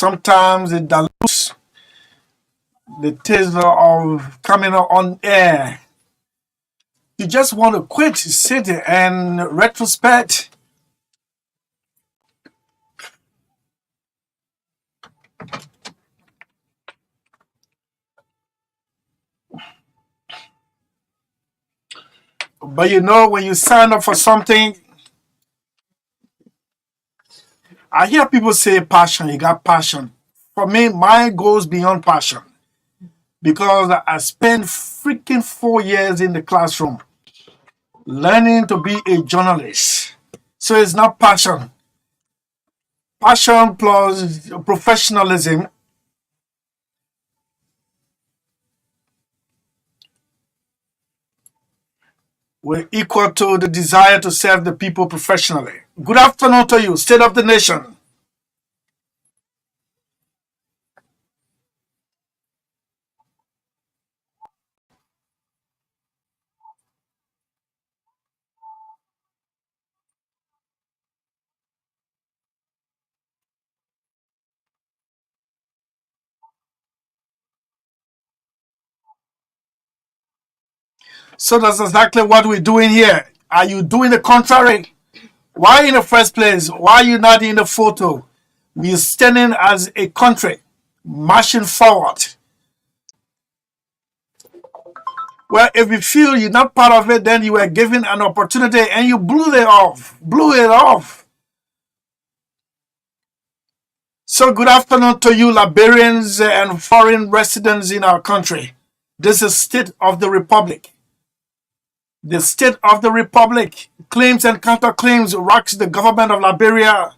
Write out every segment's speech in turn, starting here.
sometimes it dilutes the taste of coming on air. You just want to quit, sit and retrospect. But you know, when you sign up for something, I hear people say passion, you got passion. For me, mine goes beyond passion because I spent freaking 4 years in the classroom learning to be a journalist. So it's not passion. Passion plus professionalism will equal to the desire to serve the people professionally. Good afternoon to you, State of the Nation. So that's exactly what we're doing here. Are you doing the contrary? Why in the first place? Why are you not in the photo? We're standing as a country, marching forward. Well, if you feel you're not part of it, then you were given an opportunity and you blew it off. Blew it off. So good afternoon to you, Liberians and foreign residents in our country. This is State of the Republic. The State of the Republic claims and counterclaims rocks the government of Liberia.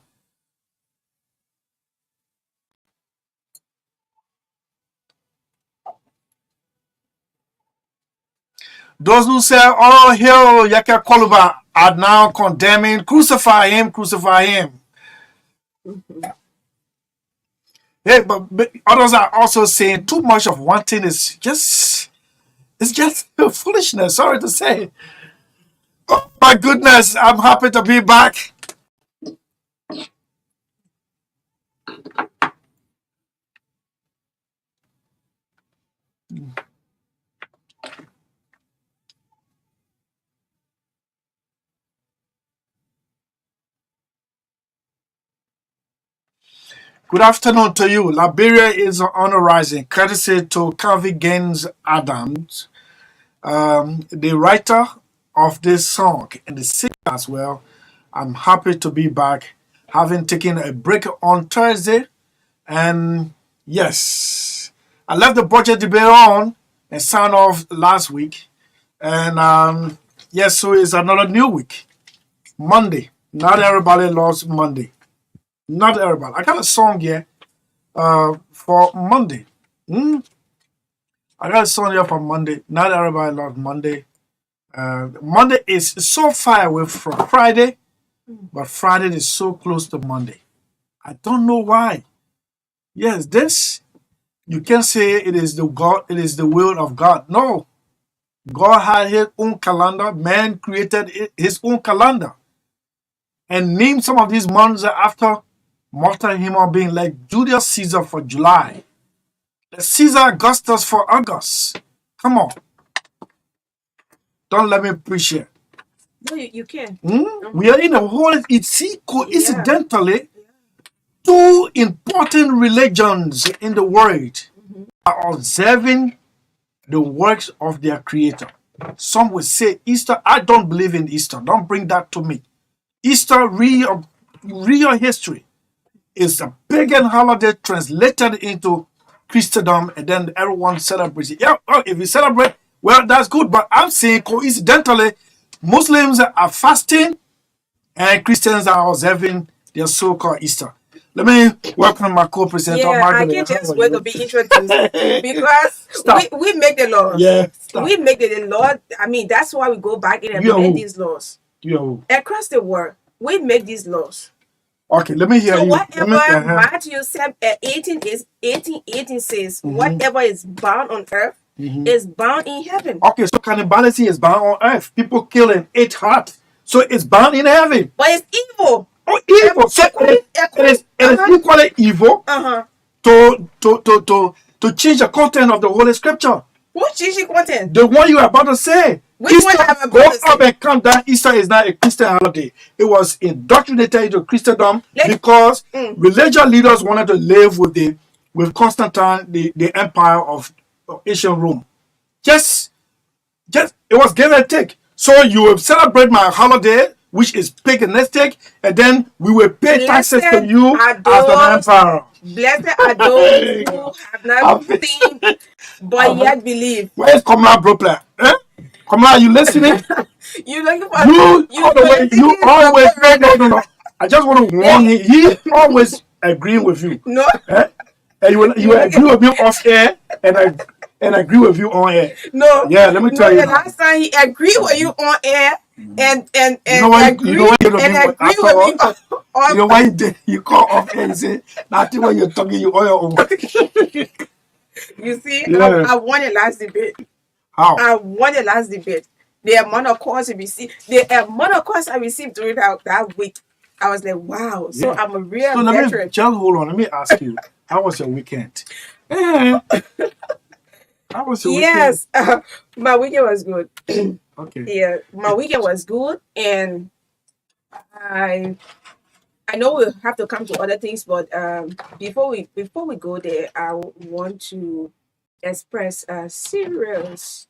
Those who say, oh, hail Yaka Koluba, are now condemning, crucify him, crucify him. Hey, but others are also saying too much of one thing is just, it's just foolishness, sorry to say. Oh my goodness, I'm happy to be back. Good afternoon to you. Liberia is on a rising, courtesy to Calvin Gaines Adams, the writer of this song and the singer as well. I'm happy to be back, having taken a break on Thursday. And yes, I left the budget debate on and signed off last week. And yes, so it's another new week. Monday. Not everybody loves Monday. Not everybody. I got a song here for Monday. I got a song here for Monday. Not everybody loves Monday. Monday is so far away from Friday, but Friday is so close to Monday. I don't know why. Yes, this you can say it is the God, it is the will of God. No, God had His own calendar. Man created his own calendar, and named some of these months after mortal human being, like Julius Caesar for July, Caesar Augustus for August. Come on, don't let me preach here. No, you can. We are in a whole. It's coincidentally two important religions in the world are observing the works of their creator. Some will say Easter. I don't believe in Easter. Don't bring that to me. Easter, real history, is a pagan holiday translated into Christendom, and then everyone celebrates it. Yeah, well, if you celebrate, well, that's good. But I'm saying coincidentally, Muslims are fasting and Christians are observing their so-called Easter. Let me welcome my co-presenter, Yeah, I Margaret. can't just wait to be introduced because we make the laws. Yeah, stop. We make the law. I mean, that's why we go back and You are amend who? these laws. You are who? Across the world, we make these laws. Okay, let me hear So you. whatever Matthew 18 says, whatever is bound on earth is bound in heaven. Okay, so cannibalism is bound on earth. People kill and eat heart. So it's bound in heaven. But it's evil. Oh, evil. So it is equally evil. to change the content of the Holy Scripture. Who's changing content? The one you are about to say. Which one Easter, am I about go to say? up and come down. Easter is not a Christian holiday. It was indoctrinated into Christendom because religious leaders wanted to live with Constantine, the empire of ancient Rome. Just it was give and take. So you will celebrate my holiday, which is paganistic, and then we will pay taxes to you as the emperor. Blessed are those who have not seen but yet believe. Where is Kamala Bropler? Kamala, you listening? You looking for you always no. I just want to warn him. He always agreeing with you. No. And you agree with me off air, and I agree with you on air. No. Yeah, let me tell you. The last time he agreed with you on air and you know why agree with with me on you know why you call off air and say nothing when you're talking you on your own. You see, Yeah. I won the last debate. How? I won the last debate. The amount of calls I received during that week, I was like, wow. So Yeah. I'm a real So veteran. just hold on. Let me ask you, how was your weekend? How was your Yes, my weekend was good. weekend? Okay. Yeah, my weekend was good, and I know we'll have to come to other things, but before we go there, I want to express serious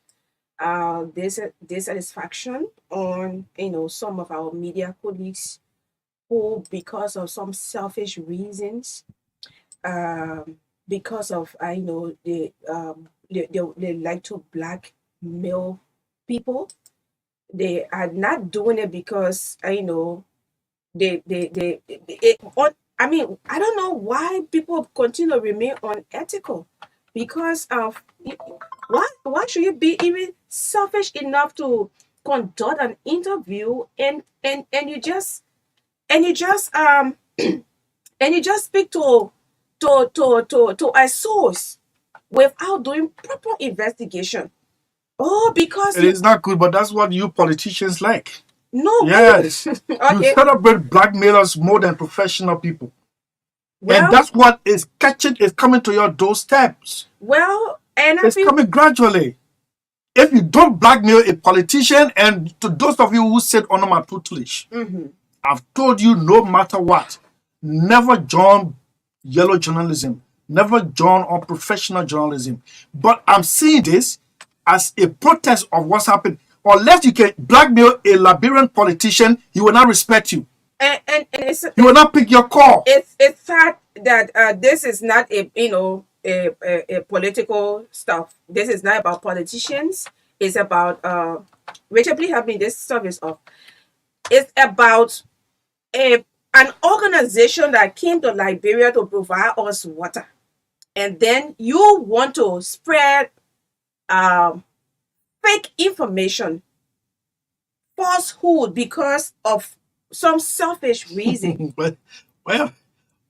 dissatisfaction on some of our media colleagues who, because of some selfish reasons, because of they like to blackmail people. They are not doing it because I mean, I don't know why people continue to remain unethical, because of why should you be even selfish enough to conduct an interview and you just and you just and you just speak to a source without doing proper investigation. Oh, because It is not good, but that's what you politicians like. no. Yes. You Okay. celebrate blackmailers more than professional people. Well, And that's what is coming to your doorsteps. and I It's feel coming gradually. If you don't blackmail a politician, and to those of you who sit under my tutelage, I've told you no matter what, never join yellow journalism, never join unprofessional journalism. But I'm seeing this as a protest of what's happened. Unless you can blackmail a Liberian politician, he will not respect you. and it's He will not pick your call. it's sad that this is not a political stuff. This is not about politicians. It's about Rachel, please help me. This stuff is off. It's about an organization that came to Liberia to provide us water, and then you want to spread fake information, falsehood, because of some selfish reason. But, well,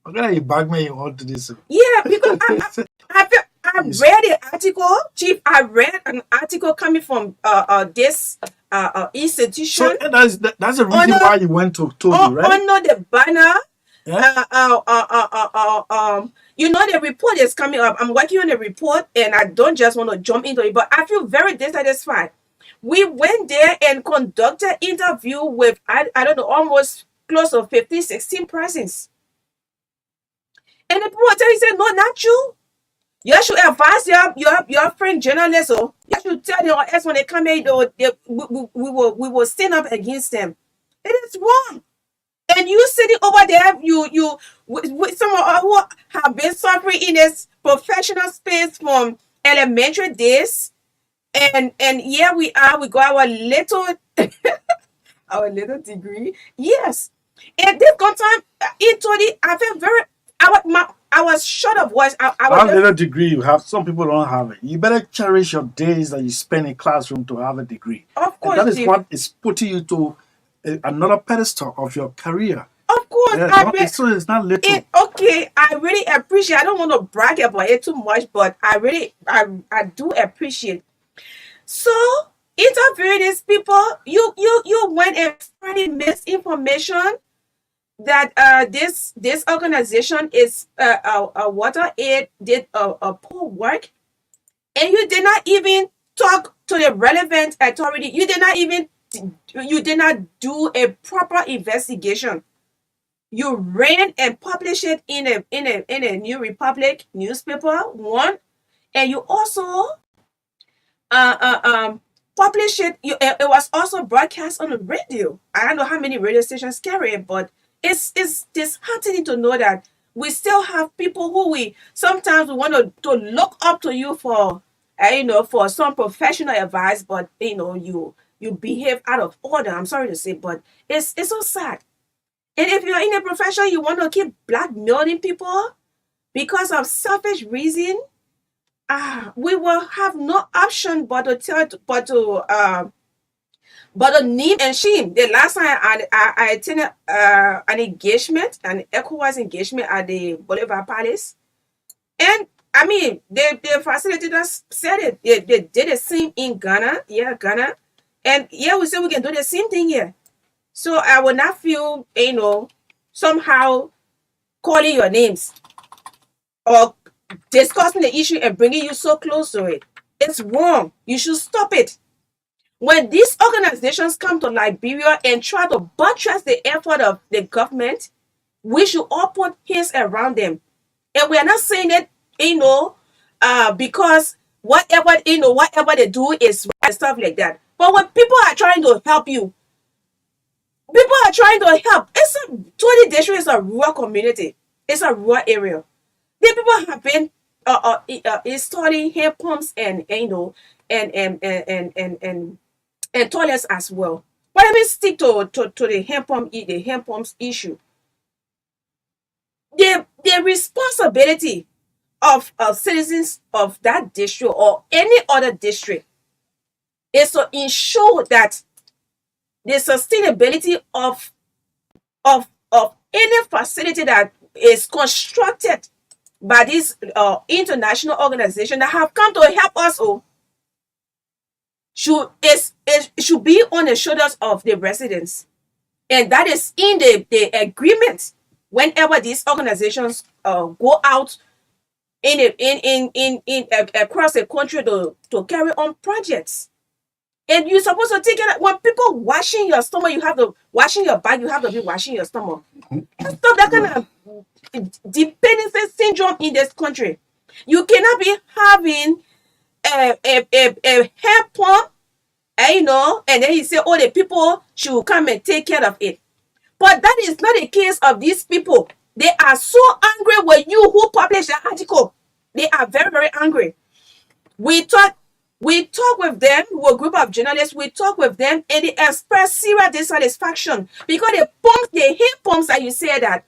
I'm gonna you blackmail you onto this. Yeah, because I read an article, Chief. I read an article coming from this institution So that's the reason why you went to Toby, right? under the banner. Yeah. The report is coming up. I'm working on the report, and I don't just want to jump into it, but I feel very dissatisfied. We went there and conducted interview with I don't know, almost close to 15, 16 persons. And the people will tell you, say, no, not you. You should advise your friend journalists, or you should tell them, or else when they come here, we will stand up against them. It is wrong. And you sitting over there, you with some of us who have been suffering in this professional space from elementary days, and here we are. We got our little our little degree. Yes, and they've gone time into the. I feel very. I was short of words. I was How just, little degree you have, some people don't have it. You better cherish your days that you spend in classroom to have a degree. of And course, that is Chief. what is putting you to another pedestal of your career. Of course, Yeah, so it's not little. okay, I really appreciate. I don't want to brag about it too much, but I do appreciate. So interviewing these people, you went and spreading misinformation, that this organization is water aid did a poor work, and you did not even talk to the relevant authority. You did not do a proper investigation. You ran and published it in a New Republic newspaper one, and you also uh, uh, um, published it. It was also broadcast on the radio. I don't know how many radio stations carry it, but it's disheartening to know that we still have people who we sometimes we want to look up to you for, for some professional advice, but you behave out of order. I'm sorry to say, but it's so sad. And if you're in a profession, you want to keep blackmailing people because of selfish reason, we will have no option but to name and shame. The last time I attended an engagement, an ECOWAS engagement at the Bolivar Palace, and I mean the facilitators said it. They did the same in Ghana, Ghana, and we say we can do the same thing here. So I will not feel somehow calling your names or discussing the issue and bringing you so close to it. It's wrong. You should stop it. When these organizations come to Liberia and try to buttress the effort of the government, we should all put hands around them. And we are not saying it, because whatever they do is right and stuff like that. But when people are trying to help you, people are trying to help. Tony District is a rural community. It's a rural area. The people have been installing hand pumps and toilets as well. But let me stick to the hand pumps issue. The responsibility of citizens of that district or any other district is to ensure that the sustainability of any facility that is constructed by this international organization that have come to help us should be on the shoulders of the residents. And that is in the agreement whenever these organizations go out across the country to carry on projects. And you're supposed to take it when people washing your stomach, you have to washing your back, you have to be washing your stomach. Stop that kind of dependency syndrome in this country. You cannot be having a hair pump, and then you say, oh, the people should come and take care of it. But that is not the case of these people. They are so angry with you who published the article. They are very, very angry. We talk with them, with a group of journalists, we talk with them and they express serious dissatisfaction because the heat pumps that you say that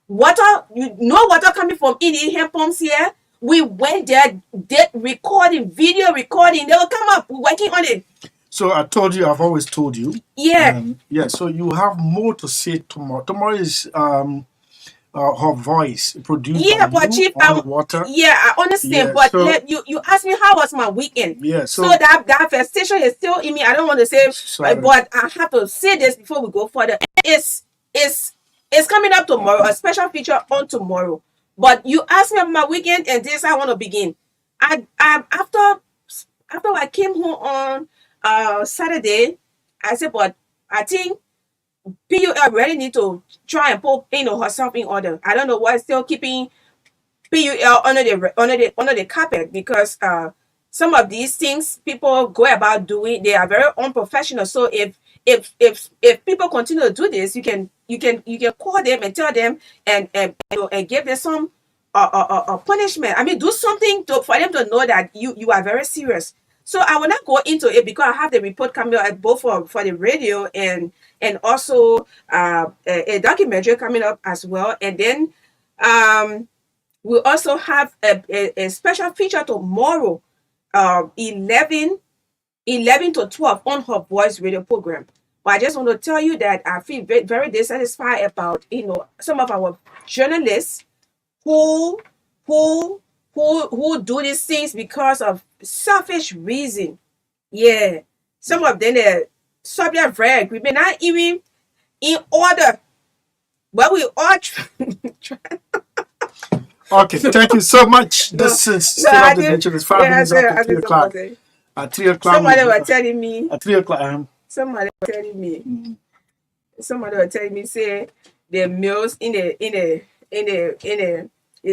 water, water coming from in the heat pumps here. We went there, did recording, video recording, they will come up, working on it. So I told you, I've always told you. Yeah. So you have more to say tomorrow. Tomorrow is her voice produced by Chief, water. I understand, but so, you asked me how was my weekend. So that frustration is still in me. I don't want to say, but I have to say this before we go further. It's coming up tomorrow, a special feature on tomorrow. But you asked me about my weekend, and this I want to begin. After I came home on Saturday, I said, but I think PUL really need to try and put herself in order. I don't know why still keeping PUL under the carpet, because some of these things people go about doing, they are very unprofessional. So if people continue to do this, you can call them and tell them and give them some punishment. I mean, do something for them to know that you are very serious. So I will not go into it because I have the report coming out both for the radio and also a documentary coming up as well. And then we also have a special feature tomorrow, 11 to 12 on her voice radio program. But I just want to tell you that I feel very, very dissatisfied about some of our journalists who do these things because of selfish reason. Yeah, some of them subject very agreement, not even in order. But we all try. Okay, thank you so much. No, This is no, still I of the think, nation. It's 5 minutes yeah, after I 3 think o'clock. somebody, At 3 o'clock, somebody was telling me, at 3 o'clock, somebody was telling me, somebody was telling me, say the males they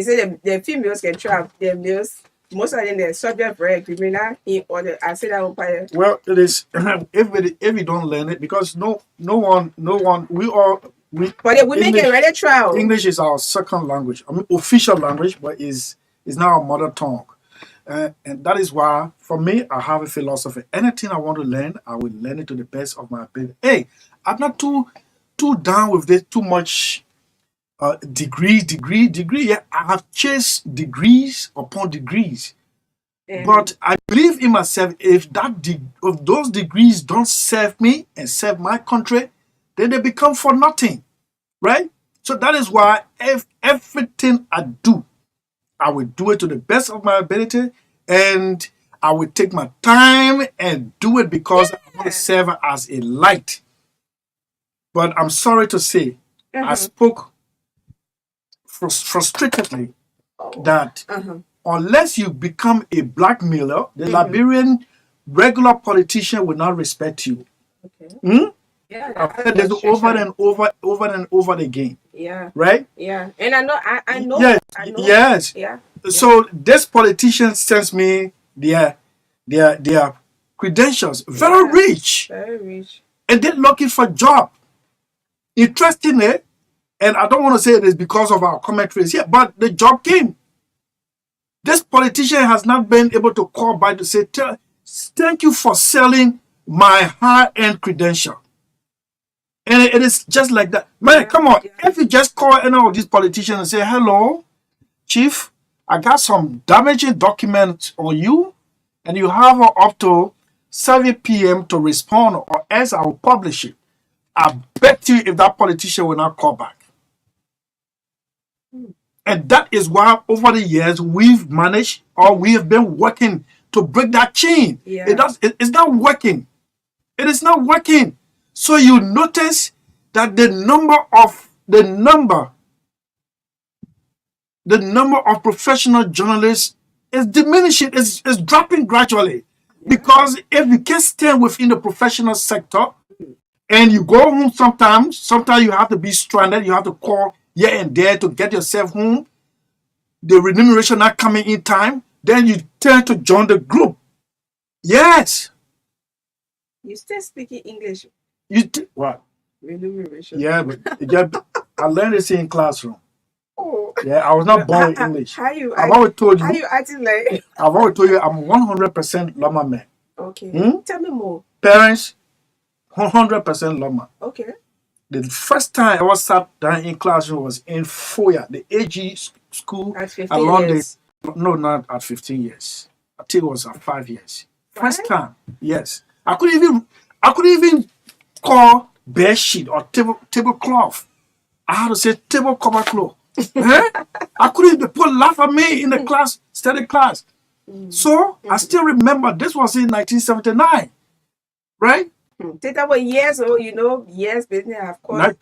say the females can travel, the males, most of them they're subject for criminal in order. I say that on fire. well, it is if we don't learn it, because no one, But the women can English really travel. English is our second language. I mean, official language, but is now our mother tongue. And that is why, for me, I have a philosophy. Anything I want to learn, I will learn it to the best of my ability. Hey, I'm not too down with this too much degree. Yeah, I have chased degrees upon degrees, but I believe in myself. If those degrees don't serve me and serve my country, then they become for nothing, right? So that is why if everything I do, I will do it to the best of my ability, and I will take my time and do it because I want to serve as a light. But I'm sorry to say, I spoke frustratedly that unless you become a blackmailer, the Liberian regular politician will not respect you. Okay. Hmm? Yeah, I've said this over and over again. Yeah. Right? Yeah. And I know. Yes. I know. Yes. Yeah. So this politician sends me their credentials, very rich, Very rich. and they're looking for job. Interestingly, and I don't want to say it is because of our commentaries here, but the job came. This politician has not been able to call by to say, thank you for selling my high-end credential. And it is just like that. Man, come on. If you just call any of these politicians and say, hello, Chief, I got some damaging documents on you, and you have up to 7 p.m. to respond, or else I will publish it. I bet you if that politician will not call back. And that is why over the years we've managed, or we have been working to break that chain. Yeah. It's not working. It is not working. So you notice that the number of professional journalists is diminishing, is dropping gradually. Because if you can't stay within the professional sector and you go home sometimes you have to be stranded, you have to call here and there to get yourself home, the remuneration not coming in time, then you turn to join the group. Yes. You still speaking English? What? Remuneration. Yeah, but I learned this in classroom. Oh. Yeah, I was not born with English. I've always told you. How you acting like? I've always told you I'm 100% Loma man. Okay. Tell me more. Parents, 100% Loma. Okay. The first time I was sat down in classroom was in Foya, the AG school. At 15 years. No, not at 15 years. I think it was at 5 years. First time, yes. I couldn't even call bed sheet or tablecloth. I had to say table cover cloth. I couldn't even people laugh at me in the class, study class. So I still remember this was in 1979, right? That was years old, years business, of course.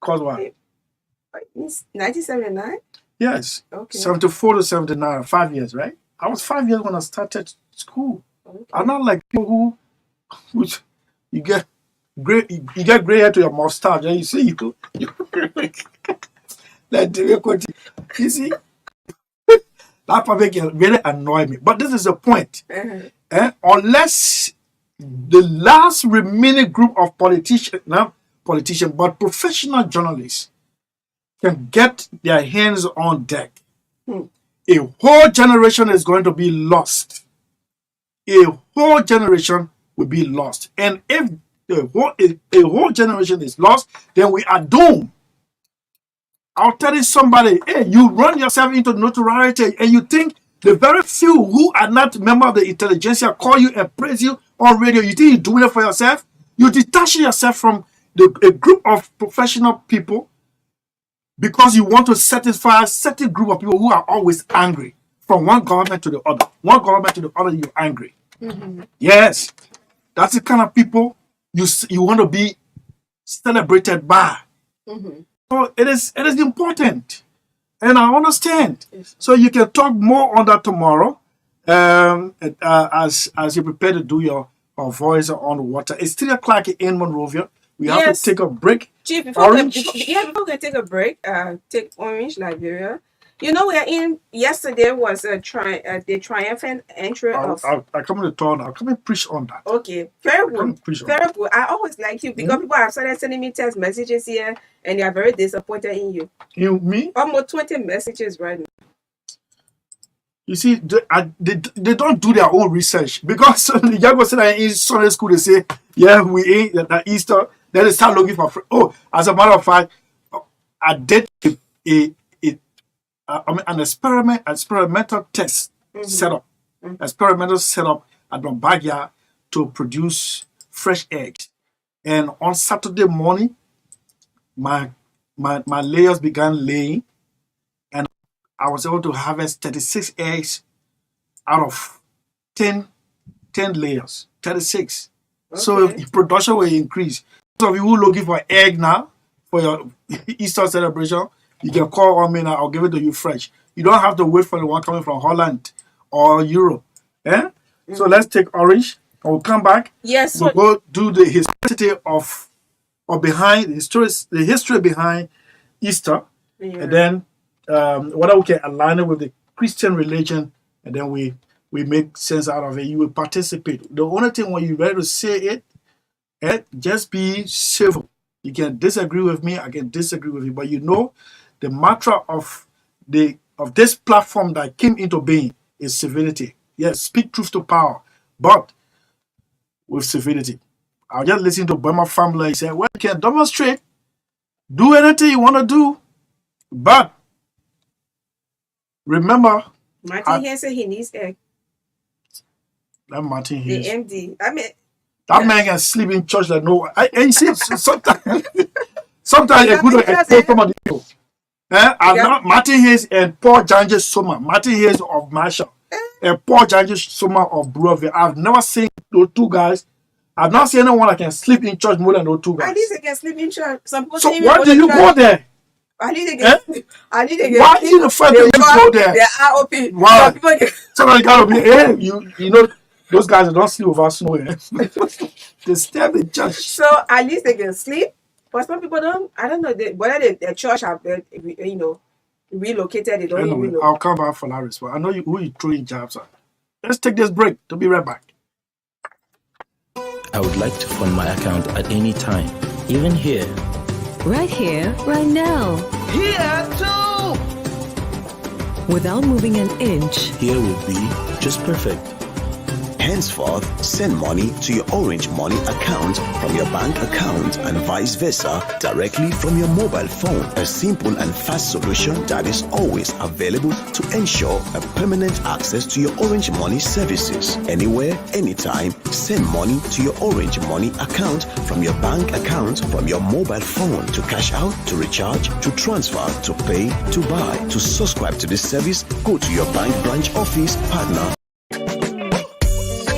Cause what? 1979? Yes. Okay. 74 to 79, 5 years, right? I was 5 years when I started school. Okay. I'm not like people who you get gray hair to your mustache and you say you you see that probably can really annoy me. But this is the point. Unless the last remaining group of politicians, but professional journalists can get their hands on deck, a whole generation is going to be lost. A whole generation will be lost. And if a whole generation is lost, then we are doomed. I'll tell somebody, hey, you run yourself into notoriety and you think the very few who are not members of the intelligentsia call you and praise you on radio, you think you're doing it for yourself? You're detaching yourself from a group of professional people because you want to satisfy a certain group of people who are always angry. From one government to the other. One government to the other, you're angry. Yes. That's the kind of people you want to be celebrated by. So it is important, and I understand. Yes. So you can talk more on that tomorrow, as you prepare to do your voice on water. It's 3 o'clock in Monrovia. We have to Yes. take a break. Chief, before Orange. before we can take a break, take Orange, Liberia. You know, we are in. Yesterday was the triumphant entry of. I'll come in the turn. I'll come and preach on that. Okay, very I'll come good, and preach on very that. good. I always like you because people have started sending me text messages here, and they are very disappointed in you. Me? Almost 20 messages right now. You see, they don't do their own research because the young person that in Sunday school they say, yeah, we ain't that Easter. Then they start looking for. Oh, as a matter of fact, I did a an experimental test setup, experimental setup at my backyard to produce fresh eggs. And on Saturday morning, my layers began laying, and I was able to harvest 36 eggs out of 10 layers. 36. So Okay. production will increase. So if you looking for egg now for your Easter celebration, you can call on me now. I'll give it to you fresh. You don't have to wait for the one coming from Holland or Europe. Eh? So let's take Orange. I will come back. Yes. We'll So go do the history of or behind the history behind Easter, yeah. and then whether we can align it with the Christian religion, and then we make sense out of it. You will participate. The only thing when you're ready to say it, just be civil. You can disagree with me, I can disagree with you, but you know the mantra of this platform that came into being is civility. Yes, speak truth to power, but with civility. I'll just listen to Burma family. He said, well, you can demonstrate, do anything you want to do, but remember, Martin here said he needs egg. that Martin The here, MD. I mean, that man can sleep in church like no. And you see, sometimes Yeah, it's good to because expose some of the people. I'm not Martin Hayes and Paul Janji Soma. Martin Hayes of Marshall and Paul Janji Soma of Broadway. I've never seen those two guys. I've not seen anyone that can sleep in church more than those two at guys. least they can sleep in church. Some people So say even why go do to you church. go there? At least they can sleep. At least they can Why sleep. is the fact They that you go there? They are open. Why? Some people can, Somebody gotta be, hey, you know, those guys that don't sleep over snow. They stay in church. so at least they can sleep. But some people don't. I don't know whether the church have relocated. They don't Anyway, even know. I'll come back for that response. I know who you throwing jabs at. Let's take this break. To be right back. I would like to fund my account at any time, even here. Right here, right now. Here too! Without moving an inch. Here will be just perfect. Henceforth, send money to your Orange Money account from your bank account and vice versa directly from your mobile phone. A simple and fast solution that is always available to ensure a permanent access to your Orange Money services. Anywhere, anytime, send money to your Orange Money account from your bank account from your mobile phone to cash out, to recharge, to transfer, to pay, to buy. To subscribe to this service, go to your bank branch office partner.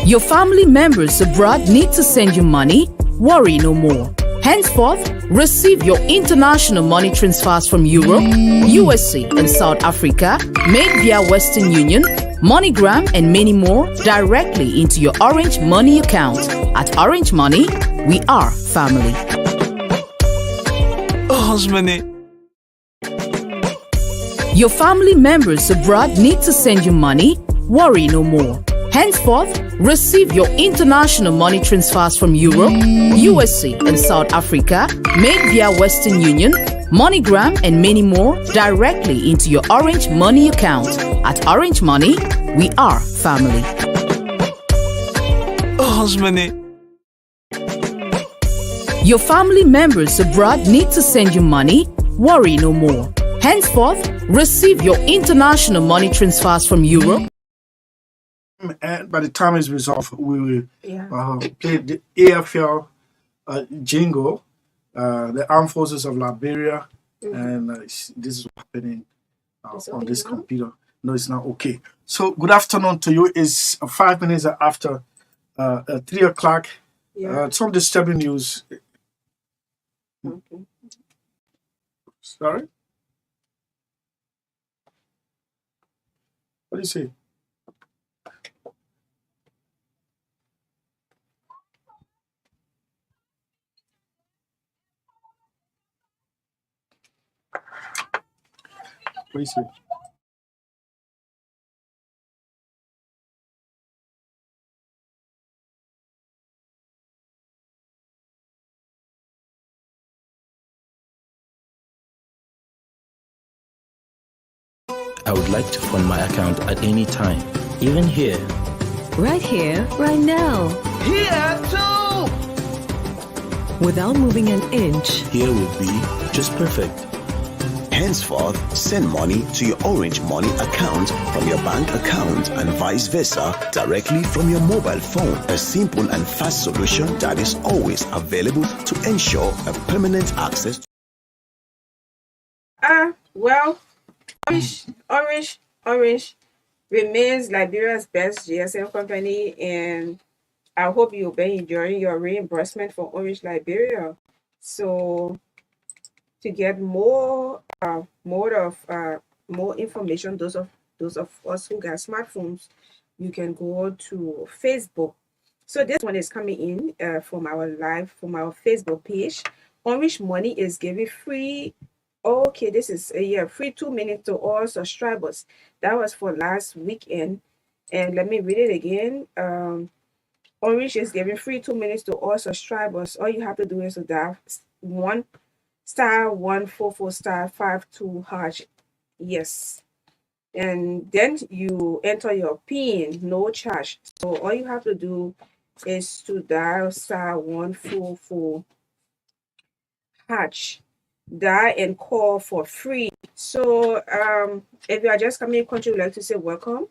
Your family members abroad need to send you money? Worry no more. Henceforth, receive your international money transfers from Europe, USA, and South Africa made via Western Union, MoneyGram, and many more directly into your Orange Money account. At Orange Money, we are family. Orange Money. Your family members abroad need to send you money? Worry no more. Henceforth, receive your international money transfers from Europe, USA, and South Africa made via Western Union, MoneyGram, and many more directly into your Orange Money account. At Orange Money, we are family. Orange Money. Your family members abroad need to send you money? Worry no more. Henceforth, receive your international money transfers from Europe. And by the time it's resolved, we will Yeah. play the AFL jingle, the Armed Forces of Liberia, and this is happening It's on okay this now? computer. No, it's not okay. So, good afternoon to you. It's 5 minutes after 3 o'clock. Yeah. Some disturbing news. Okay. Sorry? What do you say? What do you say? I would like to fund my account at any time, even here. Right here, right now. Here too! Without moving an inch. Here will be just perfect. Henceforth, send money to your Orange Money account from your bank account and vice versa directly from your mobile phone. A simple and fast solution that is always available to ensure a permanent access. Well, Orange remains Liberia's best GSM company, and I hope you've been enjoying your reimbursement for Orange Liberia. So to get more information, those of us who got smartphones, you can go to Facebook. So this one is coming in from our Facebook page. Orange Money is giving free. Okay, this is free 2 minutes to all subscribers. That was for last weekend, and let me read it again. Orange is giving free 2 minutes to all subscribers. All you have to do is to dial 1*144*52#. Yes. And then you enter your PIN, no charge. So all you have to do is to dial *144#, dial and call for free. So if you are just coming in country, we'd like to say welcome.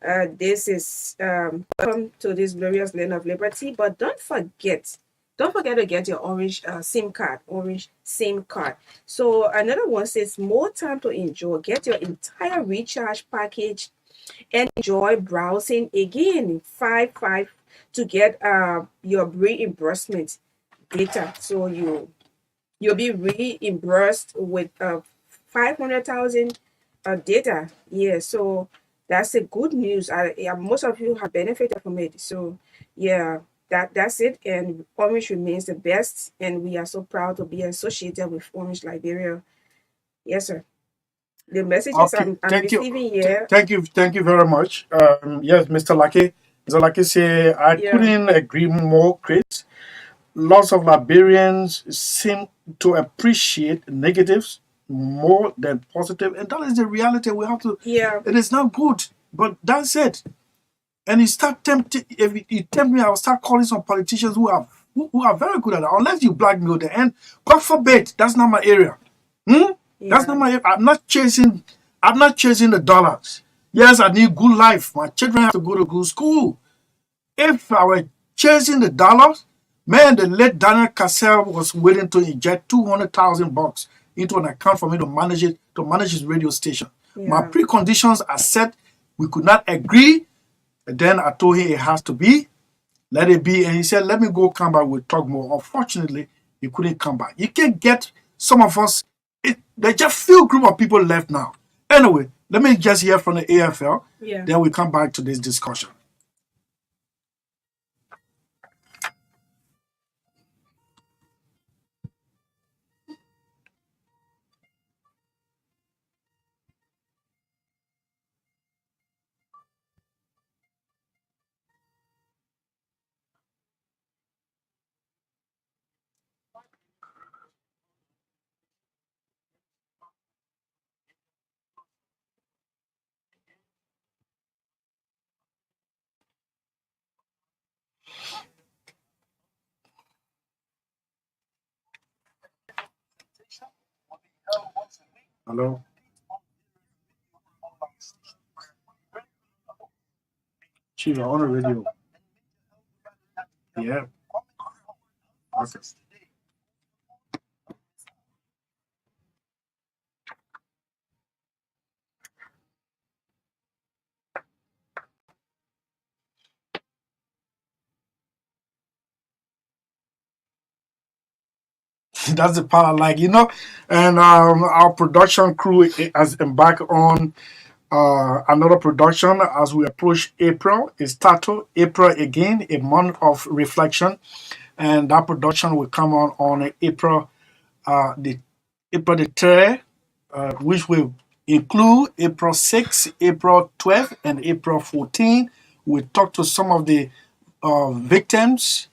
This is welcome to this glorious land of liberty. But don't forget to get your orange SIM card. So another one says more time to enjoy. Get your entire recharge package and enjoy browsing again. 5 to get your reimbursement data. So you'll be reimbursed with 500,000 data. Yeah, so that's a good news. Most of you have benefited from it. So yeah, that's it. And Orange remains the best, and we are so proud to be associated with Orange Liberia. Yes, sir. The messages Okay, I'm thank you. receiving here. Thank you very much. Yes, Mr. Lucky. Mr. Lucky say I Yeah. couldn't agree more, Chris. Lots of Liberians seem to appreciate negatives more than positive, and that is the reality. We have to. Yeah. It is not good, but that's it. And you start tempting. If you tempt me, I'll start calling some politicians who are very good at that. Unless you blackmail them, and God forbid, that's not my area. That's not my area. I'm not chasing the dollars. Yes, I need good life. My children have to go to good school. If I were chasing the dollars, man, the late Daniel Cassell was willing to inject $200,000 into an account for me to manage it, to manage his radio station. My Yeah. preconditions are set. We could not agree. And then I told him it has to be. Let it be. And he said, let me go come back. We'll talk more. Unfortunately, he couldn't come back. You can get some of us. There's just few group of people left now. Anyway, let me just hear from the AFL. Yeah. Then we come back to this discussion. Hello? Chief, on the radio. Yeah. Okay. That's the part I like, And our production crew has embarked on another production as we approach April. It's titled April Again, a month of reflection. And that production will come on April the April the 3rd, which will include April 6th, April 12th, and April 14th. We'll talk to some of the victims,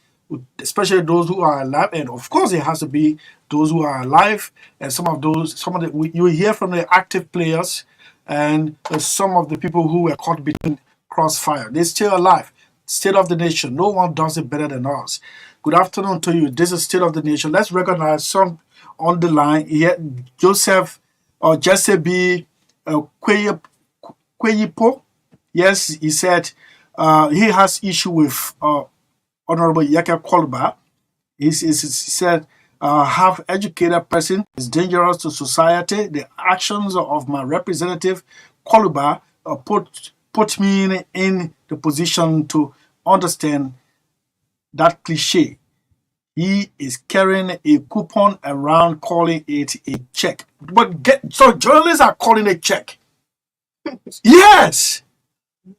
especially those who are alive, and of course it has to be those who are alive, and you will hear from the active players and some of the people who were caught between crossfire. They're still alive. State of the Nation. No one does it better than us. Good afternoon to you. This is State of the Nation. Let's recognize some on the line here. Joseph or Jesse B. Kweyipo. Yes, he said he has issue with Honorable Yaka Koluba. He said, half educated person is dangerous to society. The actions of my representative Koluba put me in the position to understand that cliche. He is carrying a coupon around, calling it a check. So journalists are calling it check. Yes.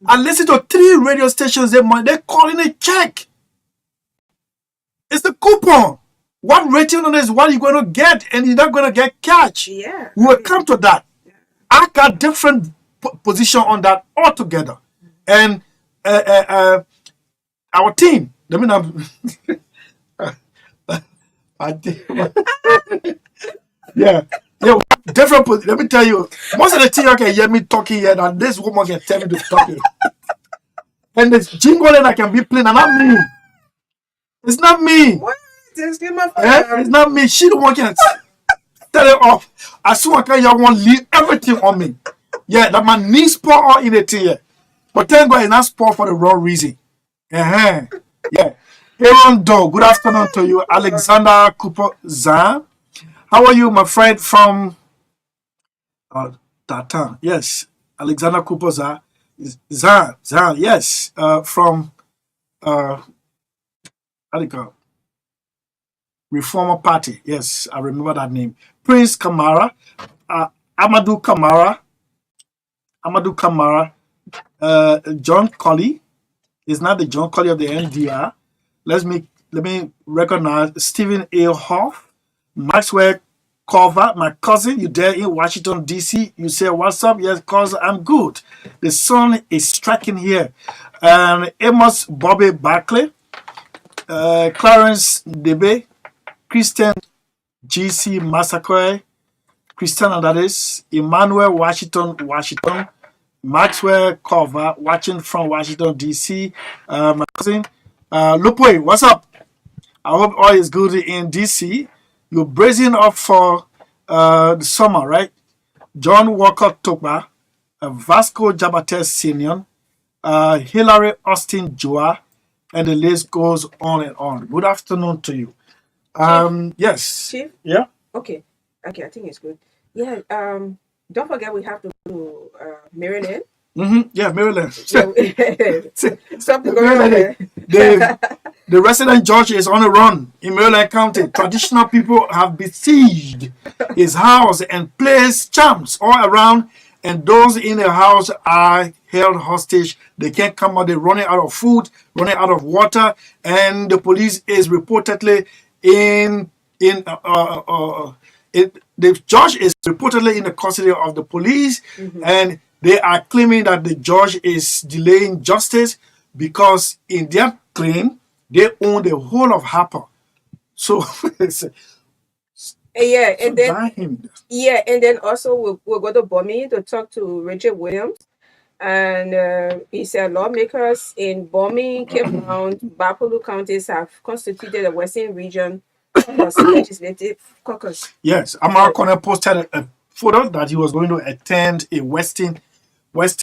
I listen to 3 radio stations. They're calling it check. It's the coupon. What rating on it is what you're going to get, and you're not going to get cash. Yeah. We will come to that. I got different position on that altogether. And our team, I mean, yeah, different. Let me tell you, most of the team can hear me talking here, and this woman can tell me to stop it. And this jingle and I can be playing, and not me. It's not me. What? Disclaimer. It's not me. She the one can tell it off. As soon as y'all want to leave everything on me. Yeah, that my knees pour all in it here. But thank God it's not pour for the wrong reason. Yeah. Aaron Doe, good afternoon to you. Alexander Cooper Zan. How are you, my friend from Tatan? Yes. Alexander Cooper Zan. Zan, yes. From how do you call it? Reformer Party. Yes, I remember that name. Prince Kamara. Amadou Kamara. John Colley. Is not the John Colley of the NDR. Let me recognize Stephen A. Hoff, Maxwell Cover, my cousin. You there in Washington D.C. You say what's up? Yes, cause I'm good. The sun is striking here. Amos Bobby Barclay, Clarence Debe, Christian G.C. Massacre, Christiana that is, Emmanuel Washington, Maxwell Cover, watching from Washington, D.C. My cousin, Lupoy, what's up? I hope all is good in D.C. You're bracing up for the summer, right? John Walker Toba, Vasco Jabate Senior, Hillary Austin Joa, and the list goes on and on. Good afternoon to you. Yes. Chief? Yeah? Okay, I think it's good. Yeah, don't forget we have to go to Maryland. Yeah, Maryland. Something going on there. The resident judge is on a run in Maryland County. Traditional people have besieged his house and placed charms all around, and those in the house are held hostage. They can't come out. They're running out of food, running out of water, and the police is reportedly the judge is reportedly in the custody of the police, and they are claiming that the judge is delaying justice because in their claim, they own the whole of Harper. So, and then also we'll go to Bomi to talk to Richard Williams. And he said lawmakers in Bomi, Cape Town, Bapolu counties have constituted a Western Region Legislative Caucus. Yes, Amara Corner posted a photo that he was going to attend a Western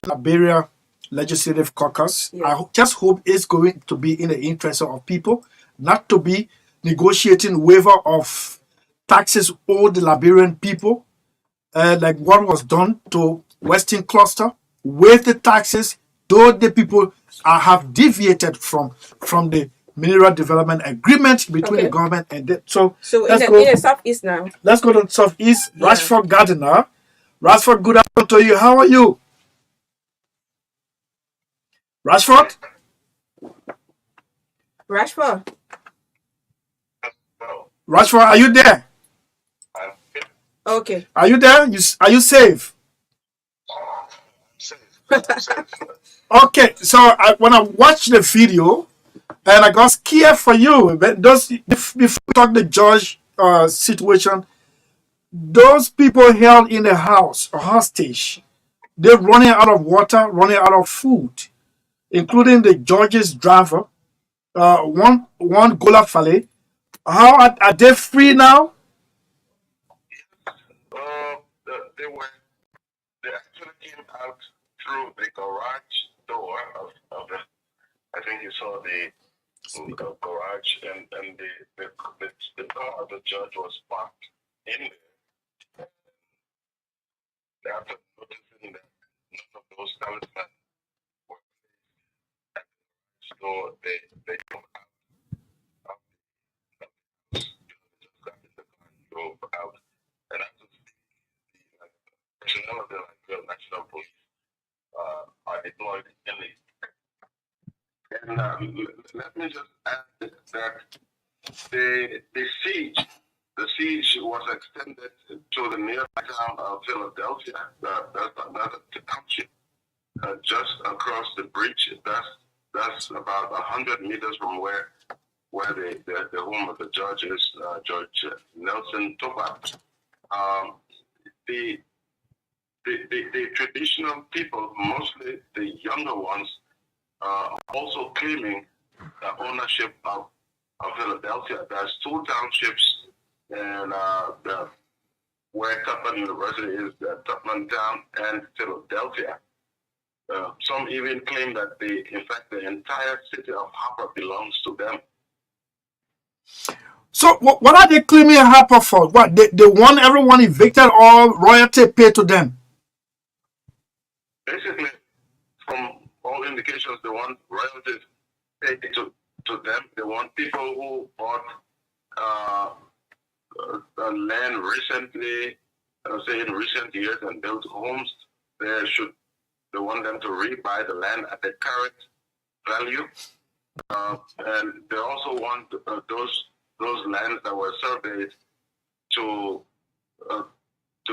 Liberia Legislative Caucus. Yeah. I just hope it's going to be in the interest of people, not to be negotiating waiver of taxes owed the Liberian people, like what was done to Western Cluster, with the taxes, though the people have deviated from the mineral development agreement between the Okay. government and them. So So let's in go. the southeast now. Let's go to the southeast. Yeah. Rashford Gardiner. Rashford, good afternoon to you. How are you? Rashford? Rashford. Rashford, are you there? Okay. Are you there? Are you safe? Okay, so when I watched the video and I got scared for you, but before we talk the judge situation, those people held in the house hostage, they're running out of water, running out of food, including the judge's driver, one Gola Fale. How are they free now? They actually came out through the garage door of the. I think you saw the garage, and the car of the judge was parked in there. After noticing that none of those talismans were at the store, they drove out of the house. Just got in the car and drove out. And after the personnel of the National Police are deployed in the. And let me just add that the siege was extended to the nearby town of Philadelphia. That's a township just across the bridge. That's about 100 meters from where the home of the judge is, Judge Nelson Topa. The traditional people, mostly the younger ones, also claiming ownership of Philadelphia. There's two townships, and where Tubman University is, Tubman Town and Philadelphia. Some even claim that in fact, the entire city of Harper belongs to them. So what are they claiming Harper for? What they want everyone evicted or royalty paid to them? Basically, from all indications, they want royalties paid to them. They want people who bought land recently, say in recent years, and built homes. They want them to rebuy the land at the current value, and they also want those lands that were surveyed to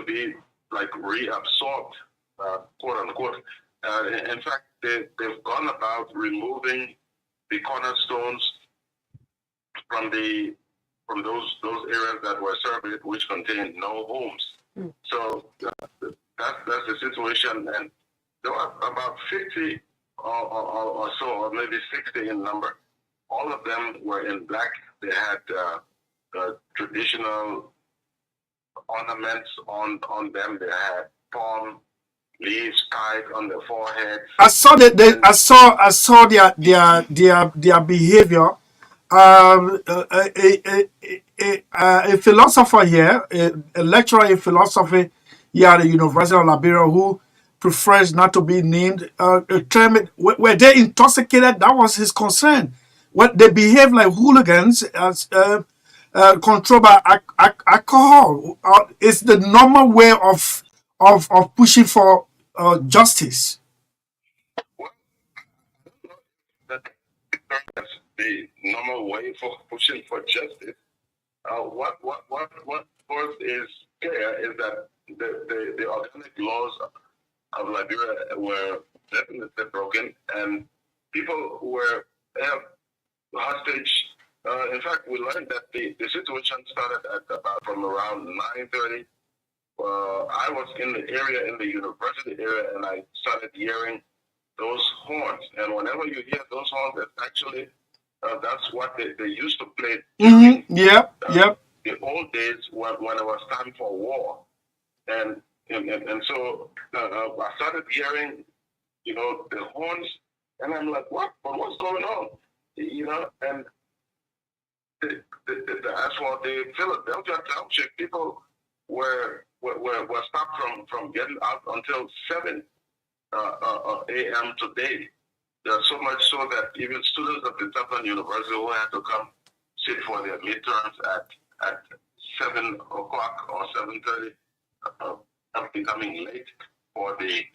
be like reabsorbed, quote unquote. In fact, they've gone about removing the cornerstones from those areas that were surveyed, which contained no homes. So that's the situation, and there were about 50 or so, or maybe 60 in number. All of them were in black. They had traditional ornaments on them. They had palm leaves tied on their forehead. I saw that. I saw their behavior. A philosopher here, a lecturer in philosophy here at the University of Liberia, who prefers not to be named, were they intoxicated? That was his concern. What they behave like hooligans, as controlled by alcohol. It's the normal way of pushing for justice. Well, that's the normal way for pushing for justice. What first is clear is that the organic laws of Liberia were definitely broken, and people were held hostage. In fact, we learned that the situation started at about from around 9:30. I was in the area, in the university area, and I started hearing those horns. And whenever you hear those horns, it's actually that's what they used to play during Yep. the old days when it was time for war. And so I started hearing, the horns, and I'm like, what's going on? And as for the Philadelphia Township, people were stopped from getting out until 7 a.m. today. So much so that even students at the Tufan University who had to come sit for their midterms at 7 o'clock or 7:30 are becoming late for the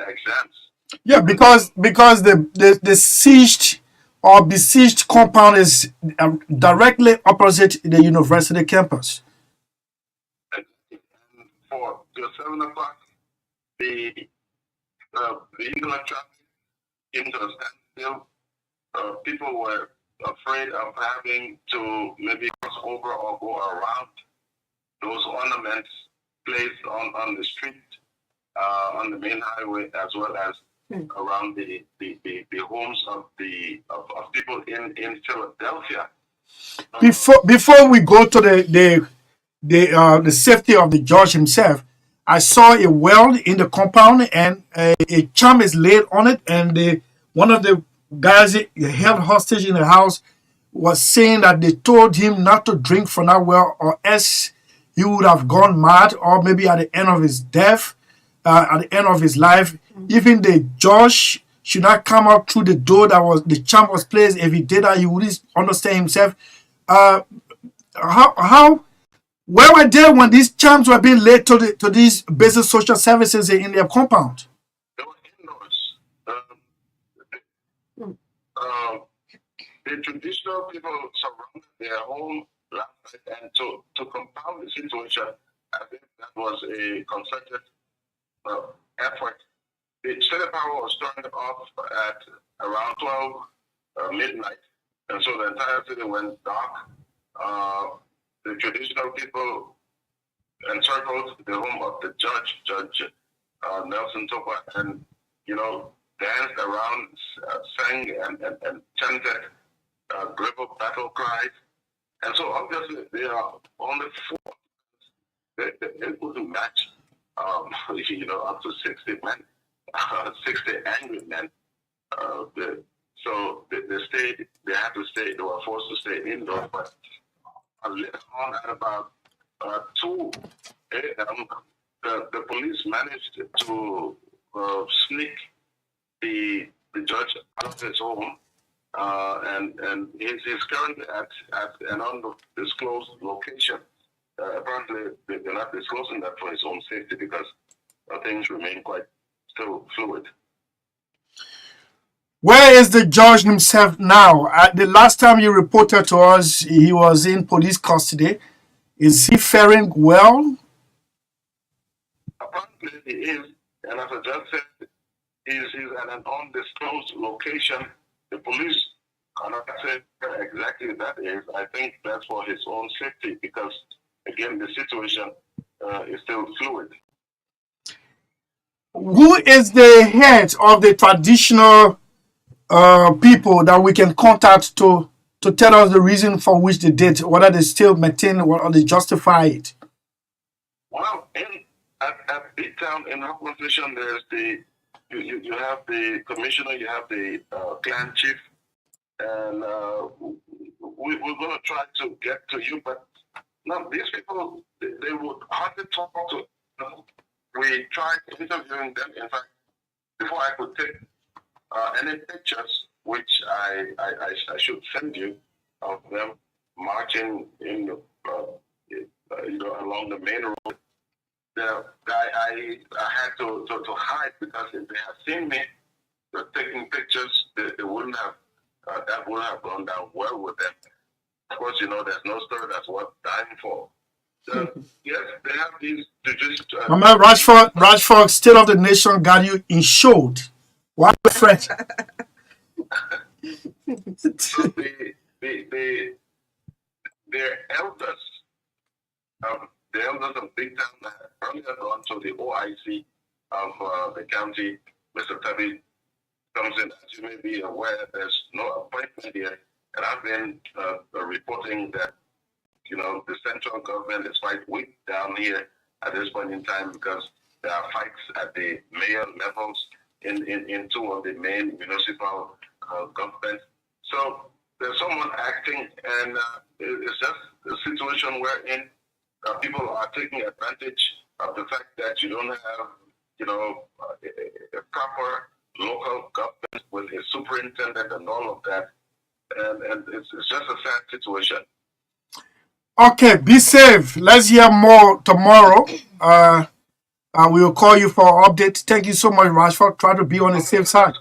exams. Yeah, because the sieged or besieged compound is directly opposite the university campus. And for the 7 o'clock, the vehicular traffic came to a standstill. People were afraid of having to maybe cross over or go around those ornaments placed on the street, on the main highway, as well as around the homes of people in Philadelphia. Before we go to the safety of the judge himself, I saw a well in the compound and a charm is laid on it, and one of the guys held hostage in the house was saying that they told him not to drink from that well, or else he would have gone mad, or maybe at the end of his death, at the end of his life, even the judge should not come out through the door that was the charm was placed. If he did that, he wouldn't understand himself. How where were they when these charms were being laid to these basic social services in their compound? They were indoors. The traditional people surrounded their home last night, and to compound the situation, I think that was a concerted effort. The state power was turned off at around 12 midnight, and so the entire city went dark. The traditional people encircled the home of the Judge Nelson Topa, and danced around, sang and chanted global battle cries. And so obviously they are on the floor. They couldn't match, up to 60 men, 60 angry men. So they stayed. They had to stay. They were forced to stay indoors. But later on, at about 2 a.m., the police managed to sneak the judge out of his home, and he's currently at an undisclosed location. Apparently, they're not disclosing that for his own safety because things remain quite still fluid. Where is the judge himself now? The last time you reported to us, he was in police custody. Is he faring well? Apparently, he is, and as I just said, he's at an undisclosed location. The police cannot say where exactly that is. I think that's for his own safety because, again, the situation is still fluid. Who is the head of the traditional people that we can contact to tell us the reason for which they did, whether they still maintain or they justify it? Well, at Big Town in our position, there's you have the commissioner, you have the clan chief, and we're going to try to get to you. But now these people, they would hardly talk to. We tried interviewing them. In fact, before I could take any pictures, which I should send you of them marching in along the main road. I had to hide because if they had seen me taking pictures, they wouldn't have that would have gone down well with them. Of course, there's no story that's worth dying for. Yes, they have these to just. Mama Rashford, State of the Nation got you insured. What French? So their elders, the elders of Big Town have earlier gone to the OIC of the county. Mr. Tabi comes in, as you may be aware, there's no appointment here, and I've been reporting that the central government is quite weak down here at this point in time because there are fights at the mayor levels in two of the main municipal governments. So there's someone acting, and it's just a situation wherein people are taking advantage of the fact that you don't have a proper local government with a superintendent and all of that. And it's just a sad situation. Okay, be safe. Let's hear more tomorrow. We will call you for an update. Thank you so much, Rashford. Try to be on the safe side.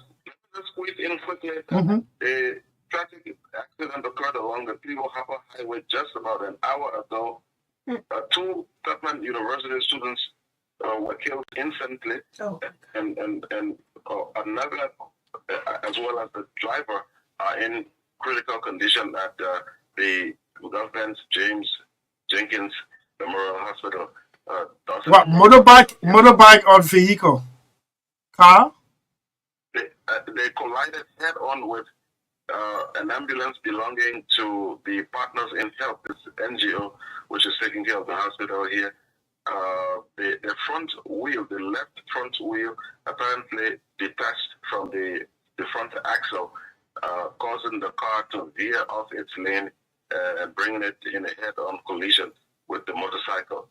Let's squeeze in quickly. Mhm. A tragic accident occurred along the Cleveland Harper Highway just about an hour ago. Two Tubman University students were killed instantly, and another, as well as the driver, are in critical condition at the government's James Jenkins Memorial Hospital. What, motorbike or vehicle? Car? They collided head-on with an ambulance belonging to the Partners in Health, this NGO, which is taking care of the hospital here. The front wheel, the left front wheel, apparently detached from the front axle, causing the car to veer off its lane and bringing it in a head-on collision with the motorcycle.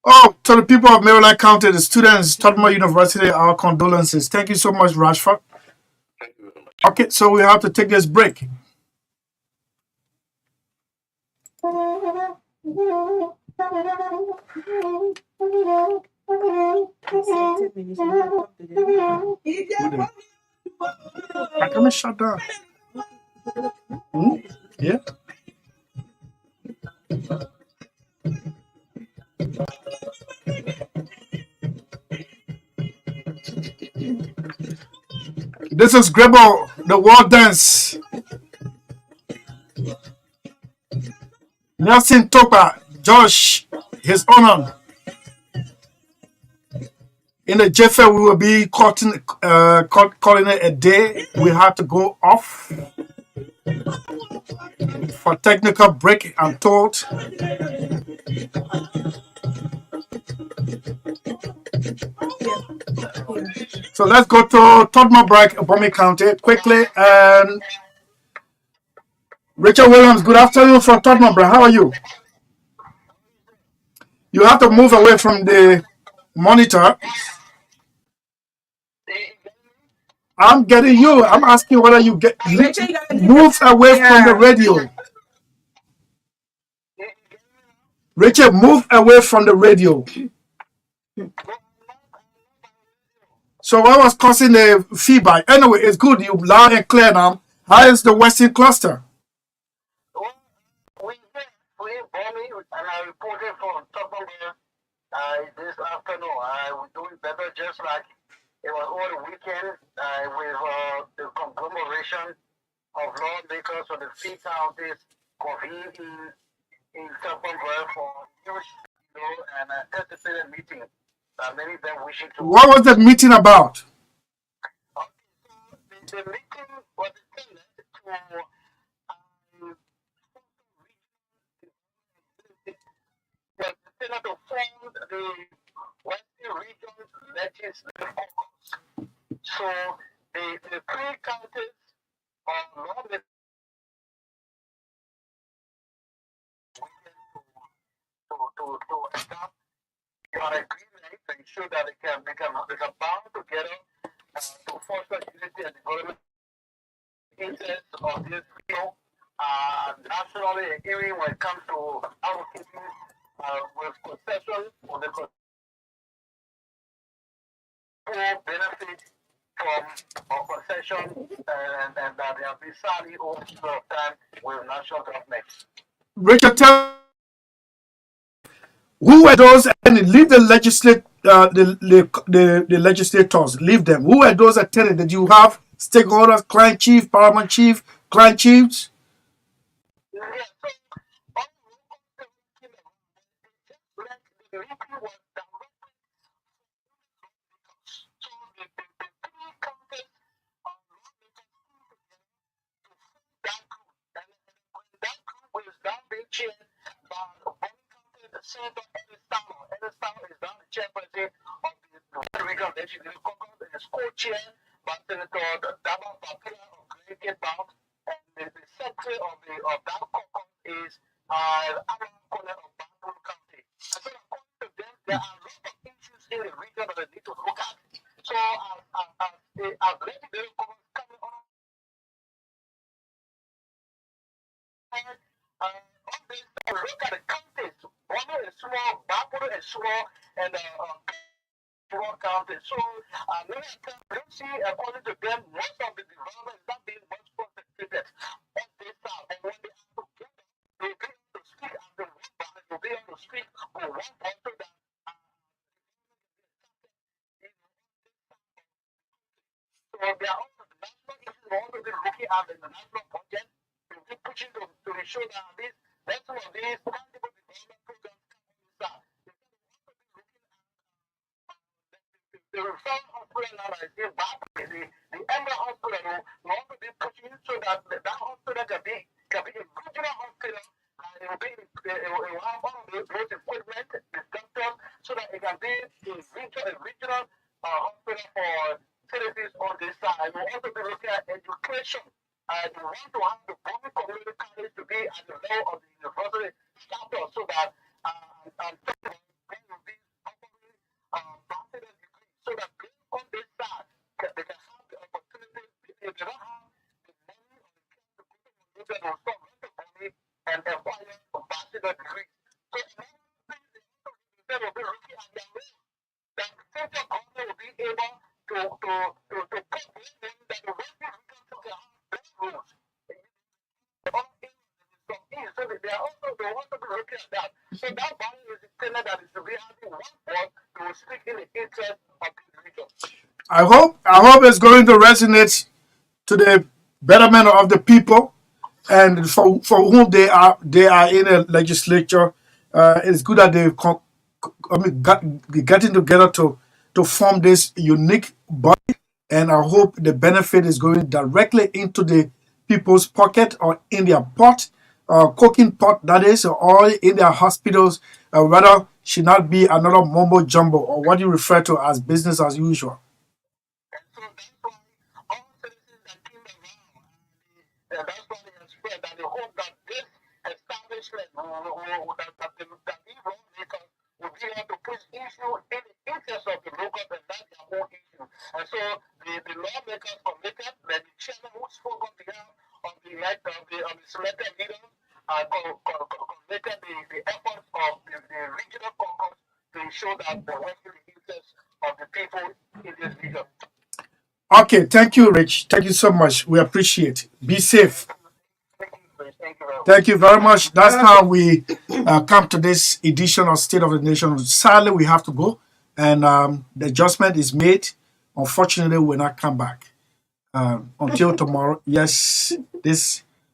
Oh, to the people of Maryland County, the students, Tottenham University, our condolences. Thank you so much, Rashford. Thank you very much. Okay, so we have to take this break. I come and shut down. Yeah. This is Grebo, the world dance. Nelson Topa, Josh, his honor. In the Jeffer, we will be calling it a day. We have to go off for technical break, I'm told. So let's go to Tottenham Bomey County quickly. And Richard Williams, good afternoon from Tottenham. How are you? You have to move away from the monitor. I'm getting you. I'm asking whether you get move away from the radio. Richard, move away from the radio. So what was causing the feedback? Anyway, it's good. You loud and clear now. How is the Western cluster? We Bomey, and I reported from Tottenham this afternoon. We're doing better, just like it was all the weekend with the conglomeration of lawmakers from the three counties convened in Tottenham for huge, and anticipated meeting. Many of them wishing to. What was the meeting about? The meeting was intended to to form the Western Region Legislative Caucus. So the three counties of North to adopt an agreement to ensure that they can bound together to foster unity and development interests of this people nationally, and even when it comes to allocating with concession on the benefit from concession and that they have been sadly over of time with national government. Richard, tell who were those, and leave the the legislators, leave them. Who were those attending? Did you have stakeholders, client chief, paramount chief, client chiefs? Yes, chaired by the Senator Ellis Towner is now the chairperson of the Regional Legislative Caucus and is co-chaired by Senator Daba Papila of Connecticut Bound, and the secretary of that caucus is Alan Connell of Bannock County. And so according to them, there are a lot of issues in the region that they need to look at. So as let the coming on. Look at the counties. One is small, Bapuru is small, and small counties. So many times you see, according to them, most of the development is not being much concentrated on this side. And when they have to get them, they'll be able to speak as the one body, they'll be able to speak with one voice so that so they are also the national issues are also been looking at in the national budget. We'll be pushing to ensure that this that's one of these tangible development programs come on this side. The referral hospital now is in Bapuru, the Emma hospital will also be pushing so that that hospital can be a regional hospital. It will have all of those equipment, the doctors, so that it can be a regional hospital for citizens on this side. We'll also be looking at education. We want to have the public community college to be at the level of the university status so that will be offering so that people on this side they can have the opportunity. If they don't have the money or the cash to go to the university, they'll start renting money and acquire a bachelor degree. So they will be looking at their role. That the central government will be able to put money that the wealthy regions can have better roads. So they also be looking at that. So that value is extended that is to be having one voice to speak in the interest of the region. I hope it's going to resonate to the betterment of the people and for whom they are in a legislature. It's good that they've getting together to form this unique body, and I hope the benefit is going directly into the people's pocket or in their pot, cooking pot that is, or in their hospitals, rather should not be another mumbo jumbo or what you refer to as business as usual. And so that's why all citizens that came around, and that's why they have spread that they hope that this establishment that these lawmakers will be able to push issue in the interest of the local and not their own issue. And so the lawmakers committed, that the chairman who spoke on behalf of the selected leaders committed the efforts of the regional caucus to ensure that they're working the interests of the people in this region. Okay, thank you, Rich. Thank you so much. We appreciate it. Be safe. Thank you very much. That's how we come to this edition of State of the Nation. Sadly, we have to go, and the adjustment is made. Unfortunately, we will not come back until tomorrow. Yes,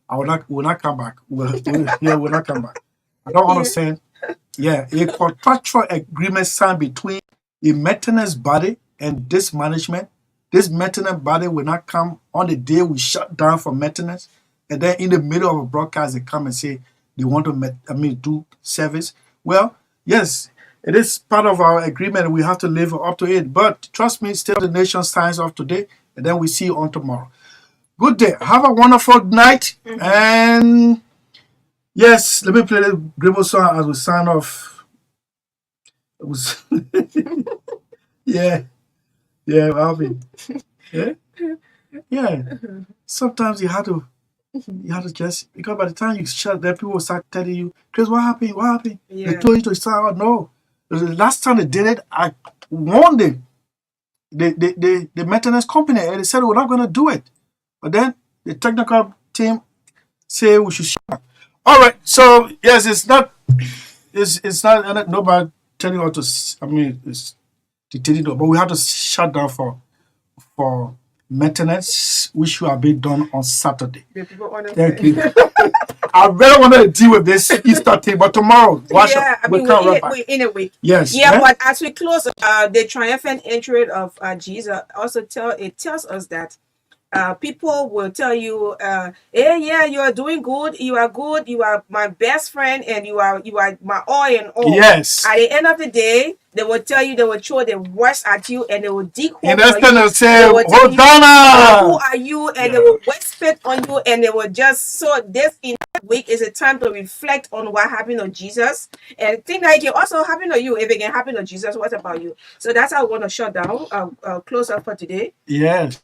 I will not come back. We'll not come back. I don't understand. Yeah, a contractual agreement signed between a maintenance body and this management. This maintenance body will not come on the day we shut down for maintenance. And then in the middle of a broadcast, they come and say they want to do service. Well, yes, it is part of our agreement. We have to live up to it. But trust me, State of the Nation signs off today, and then we see you on tomorrow. Good day. Have a wonderful night. And yes, let me play the Gribble song as we sign off. It was yeah, Alvin. Yeah. Sometimes you have to just, because by the time you shut there, people will start telling you, Chris, what happened? What happened? Yeah. They told you to start out. No. The last time they did it, I warned them. The maintenance company, and they said we're not going to do it. But then the technical team say we should shut. All right. So yes, it's not nobody telling us to. It's but we have to shut down for maintenance, which should have been done on Saturday. Thank you. I really wanted to deal with this Easter thing, but tomorrow, we're in a week. Yes. Yeah, but as we close, the triumphant entry of Jesus also tells us that people will tell you, hey, yeah, you are doing good, you are my best friend, and you are my all in all. Yes. At the end of the day, they will tell you, they will throw the worst at you, and they will dig holes And for that's gonna you. say, They will tell you, who Hosanna! are you? And they will whisper on you, and they will just, so this in week is a time to reflect on what happened to Jesus, and think that it can also happen to you. If it can happen to Jesus, what about you? So that's how I want to shut down, close up for today. Yes.